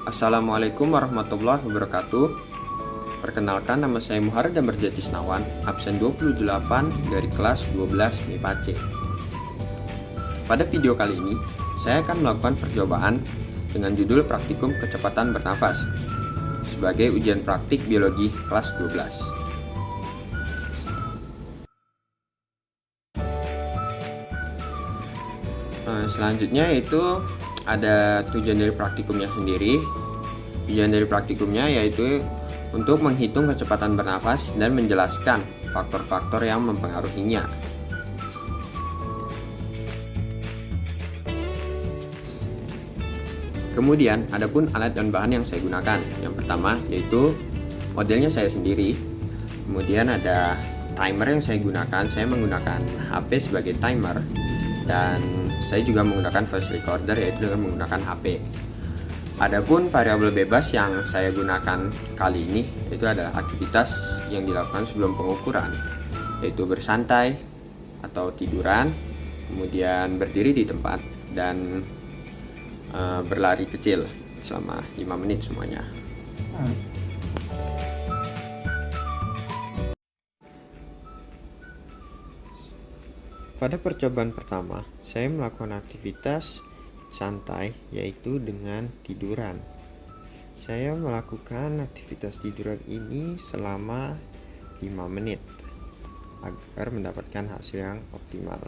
Assalamualaikum warahmatullahi wabarakatuh. Perkenalkan, nama saya Muharrem Damar Jatisnawan, absen 28 dari kelas 12 MIPA C. Pada video kali ini, saya akan melakukan percobaan dengan judul Praktikum Kecepatan Bernafas sebagai ujian praktik biologi kelas 12. Selanjutnya yaitu ada tujuan dari praktikumnya sendiri. Tujuan dari praktikumnya yaitu untuk menghitung kecepatan bernafas dan menjelaskan faktor-faktor yang mempengaruhinya. Kemudian, adapun alat dan bahan yang saya gunakan. Yang pertama yaitu modelnya saya sendiri. Kemudian ada timer yang saya gunakan. Saya menggunakan HP sebagai timer. Dan saya juga menggunakan voice recorder, yaitu dengan menggunakan HP. Adapun variabel bebas yang saya gunakan kali ini itu adalah aktivitas yang dilakukan sebelum pengukuran, yaitu bersantai atau tiduran, kemudian berdiri di tempat, dan berlari kecil selama 5 menit semuanya. Pada percobaan pertama, saya melakukan aktivitas santai, yaitu dengan tiduran. Saya melakukan aktivitas tiduran ini selama 5 menit agar mendapatkan hasil yang optimal.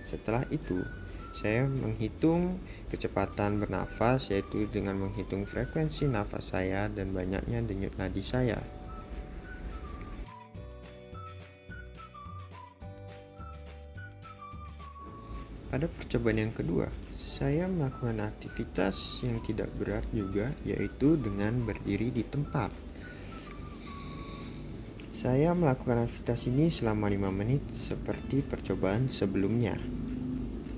Setelah itu, saya menghitung kecepatan bernafas, yaitu dengan menghitung frekuensi nafas saya dan banyaknya denyut nadi saya. Pada percobaan yang kedua, saya melakukan aktivitas yang tidak berat juga, yaitu dengan berdiri di tempat. Saya melakukan aktivitas ini selama 5 menit seperti percobaan sebelumnya.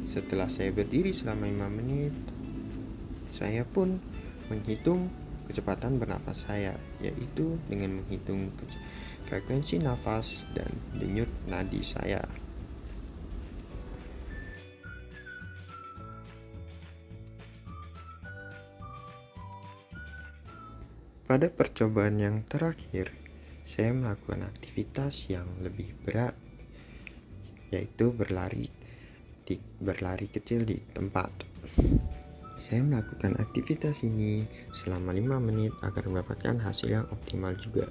Setelah saya berdiri selama 5 menit, saya pun menghitung kecepatan bernafas saya, yaitu dengan menghitung frekuensi nafas dan denyut nadi saya. Pada percobaan yang terakhir, saya melakukan aktivitas yang lebih berat, yaitu berlari kecil di tempat. Saya melakukan aktivitas ini selama 5 menit agar mendapatkan hasil yang optimal juga.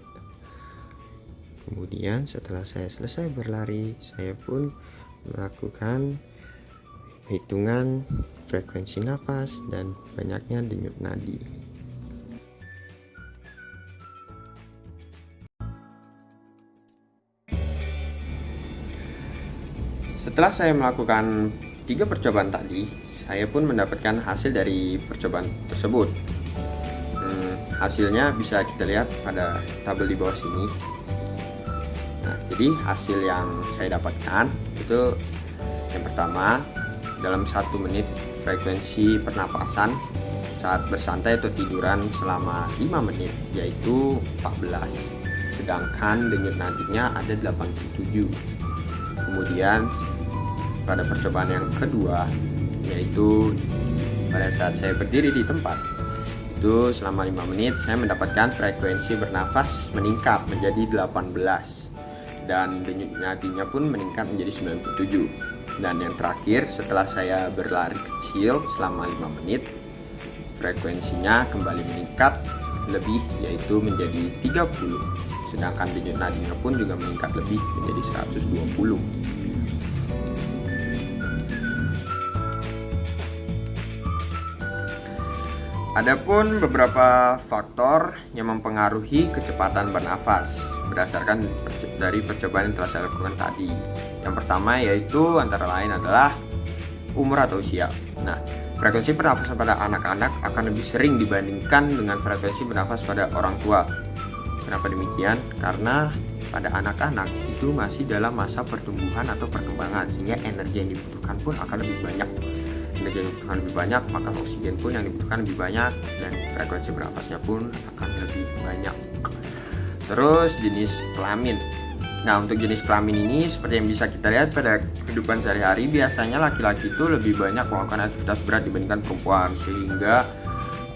Kemudian setelah saya selesai berlari, saya pun melakukan hitungan frekuensi nafas dan banyaknya denyut nadi. Setelah saya melakukan 3 percobaan tadi, saya pun mendapatkan hasil dari percobaan tersebut. Hasilnya bisa kita lihat pada tabel di bawah sini. Nah, jadi hasil yang saya dapatkan itu yang pertama, dalam 1 menit frekuensi pernapasan saat bersantai atau tiduran selama 5 menit yaitu 14, sedangkan denyut nadinya ada 87. Kemudian pada percobaan yang kedua, yaitu pada saat saya berdiri di tempat, itu selama 5 menit saya mendapatkan frekuensi bernafas meningkat menjadi 18 dan denyut nadinya pun meningkat menjadi 97. Dan yang terakhir, setelah saya berlari kecil selama 5 menit, frekuensinya kembali meningkat lebih, yaitu menjadi 30, sedangkan denyut nadinya pun juga meningkat lebih menjadi 120. Adapun beberapa faktor yang mempengaruhi kecepatan bernafas berdasarkan dari percobaan yang telah saya lakukan tadi. Yang pertama yaitu antara lain adalah umur atau usia. Nah, frekuensi pernafasan pada anak-anak akan lebih sering dibandingkan dengan frekuensi bernafas pada orang tua. Kenapa demikian? Karena pada anak-anak itu masih dalam masa pertumbuhan atau perkembangan, sehingga energi yang dibutuhkan pun akan lebih banyak. Energi yang dibutuhkan lebih banyak, maka oksigen pun yang dibutuhkan lebih banyak, dan frekuensi bernafasnya pun akan lebih banyak. Terus jenis kelamin. Nah, untuk jenis kelamin ini seperti yang bisa kita lihat pada kehidupan sehari-hari, biasanya laki-laki itu lebih banyak melakukan aktivitas berat dibandingkan perempuan, sehingga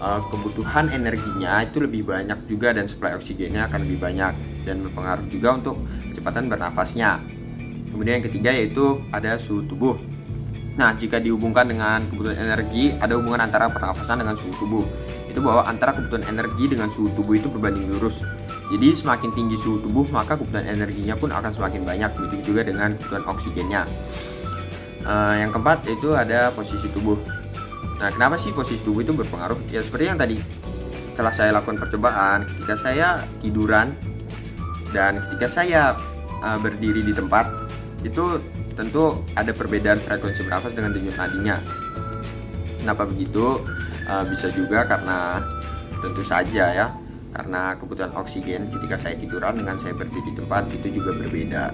kebutuhan energinya itu lebih banyak juga, dan suplai oksigennya akan lebih banyak dan berpengaruh juga untuk kecepatan bernafasnya. Kemudian yang ketiga yaitu ada suhu tubuh. Nah, jika dihubungkan dengan kebutuhan energi, ada hubungan antara pernafasan dengan suhu tubuh. Itu bahwa antara kebutuhan energi dengan suhu tubuh itu berbanding lurus. Jadi semakin tinggi suhu tubuh, maka kebutuhan energinya pun akan semakin banyak, begitu juga dengan kebutuhan oksigennya. Yang keempat itu ada posisi tubuh. Nah, kenapa sih posisi tubuh itu berpengaruh? Ya seperti yang tadi telah saya lakukan percobaan, ketika saya tiduran dan ketika saya berdiri di tempat, itu tentu ada perbedaan frekuensi bernafas dengan denyut nadinya. Kenapa begitu? Bisa juga karena tentu saja ya, karena kebutuhan oksigen ketika saya tiduran dengan saya berdiri di tempat itu juga berbeda.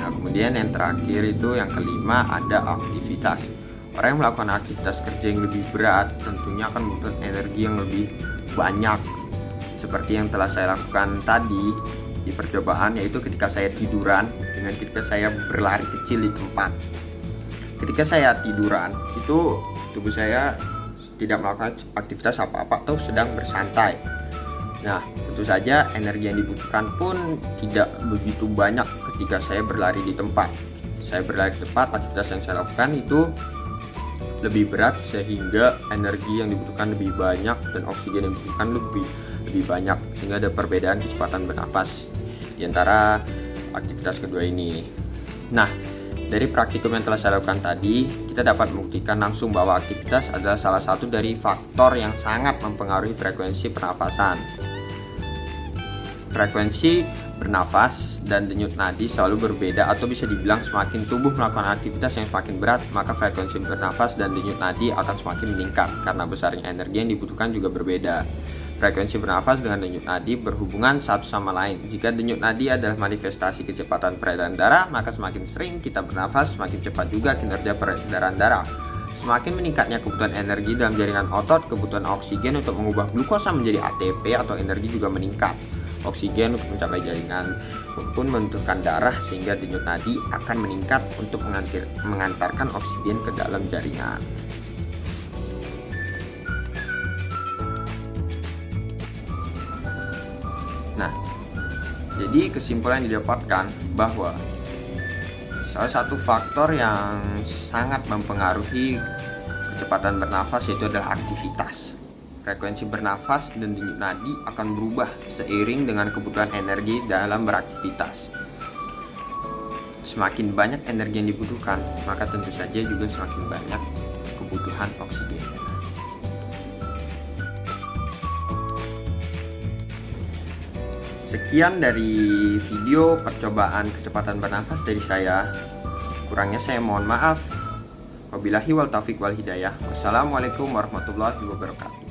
Nah, kemudian yang terakhir itu yang kelima ada aktivitas. Orang yang melakukan aktivitas kerja yang lebih berat tentunya akan membutuhkan energi yang lebih banyak, seperti yang telah saya lakukan tadi di percobaan, yaitu ketika saya tiduran dengan ketika saya berlari kecil di tempat. Ketika saya tiduran itu tubuh saya tidak melakukan aktivitas apa-apa atau sedang bersantai. Nah, tentu saja energi yang dibutuhkan pun tidak begitu banyak ketika saya berlari di tempat. Saya berlari di tempat, aktivitas yang saya lakukan itu lebih berat sehingga energi yang dibutuhkan lebih banyak dan oksigen yang dibutuhkan lebih banyak, sehingga ada perbedaan kecepatan bernafas di antara aktivitas kedua ini. Nah, dari praktikum yang telah saya lakukan tadi, kita dapat membuktikan langsung bahwa aktivitas adalah salah satu dari faktor yang sangat mempengaruhi frekuensi pernafasan. Frekuensi bernafas dan denyut nadi selalu berbeda, atau bisa dibilang semakin tubuh melakukan aktivitas yang semakin berat, maka frekuensi bernafas dan denyut nadi akan semakin meningkat karena besarnya energi yang dibutuhkan juga berbeda. Frekuensi bernafas dengan denyut nadi berhubungan satu sama lain. Jika denyut nadi adalah manifestasi kecepatan peredaran darah, maka semakin sering kita bernafas, semakin cepat juga kinerja peredaran darah. Semakin meningkatnya kebutuhan energi dalam jaringan otot, kebutuhan oksigen untuk mengubah glukosa menjadi ATP atau energi juga meningkat. Oksigen untuk mencapai jaringan pun membutuhkan darah, sehingga denyut nadi akan meningkat untuk mengantarkan oksigen ke dalam jaringan. Nah, jadi kesimpulan yang didapatkan bahwa salah satu faktor yang sangat mempengaruhi kecepatan bernafas yaitu adalah aktivitas. Frekuensi bernafas dan denyut nadi akan berubah seiring dengan kebutuhan energi dalam beraktivitas. Semakin banyak energi yang dibutuhkan, maka tentu saja juga semakin banyak kebutuhan oksigen. Sekian dari video percobaan kecepatan bernafas dari saya. Kurangnya saya mohon maaf. Wabillahi wal taufiq wal hidayah. Wassalamualaikum warahmatullahi wabarakatuh.